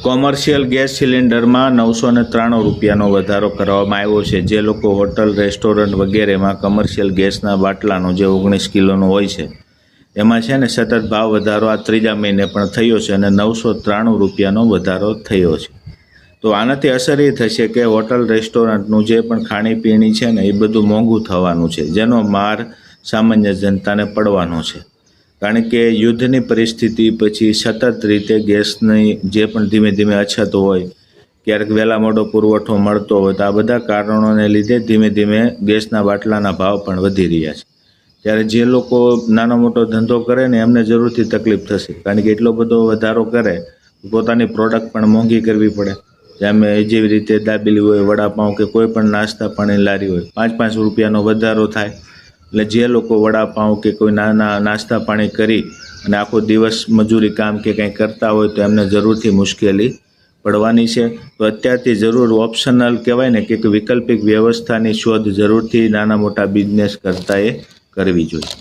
Commercial gas સિલિન્ડરમાં 993 રૂપિયાનો વધારો કરવામાં આવ્યો છે। જે લોકો હોટલ, રેસ્ટોરન્ટ વગેરેમાં કમર્શિયલ ગેસના બાટલાનો જે 19 કિલોનો હોય છે એમાં છે ને સતત ભાવ વધારો આ ત્રીજા મહિને પણ થયો છે અને 993 રૂપિયાનો વધારો થયો છે। તો આનાથી અસર એ થશે કે હોટલ, રેસ્ટોરન્ટનું જે પણ ખાણીપીણી છે ને એ બધું મોંઘું થવાનું છે, જેનો માર સામાન્ય જનતાને પડવાનો છે। કારણ કે યુદ્ધની પરિસ્થિતિ પછી સતત રીતે ગેસની જે પણ ધીમે ધીમે અછત હોય, ક્યારેક વહેલા મોડો પુરવઠો મળતો હોય, તો આ બધા કારણોને લીધે ધીમે ધીમે ગેસના બાટલાના ભાવ પણ વધી રહ્યા છે। ત્યારે જે લોકો નાનો મોટો ધંધો કરે ને એમને જરૂરથી તકલીફ થશે, કારણ કે એટલો બધો વધારો કરે પોતાની પ્રોડક્ટ પણ મોંઘી કરવી પડે। જેમ જેવી રીતે દાબેલી હોય, વડાપાઉં કે કોઈ પણ નાસ્તા પાણી લારી હોય, 5-5 રૂપિયાનો વધારો થાય એટલે જે લોકો વડાપાઉં કે કોઈ નાના નાસ્તા પાણી કરી અને આખો દિવસ મજૂરી કામ કે કંઈ કરતા હોય તો એમને જરૂરથી મુશ્કેલી પડવાની છે। તો અત્યારથી જરૂર ઓપ્શનલ કહેવાય ને કે વૈકલ્પિક વ્યવસ્થાની શોધ જરૂરથી નાના મોટા બિઝનેસ કરતાએ કરવી જોઈએ।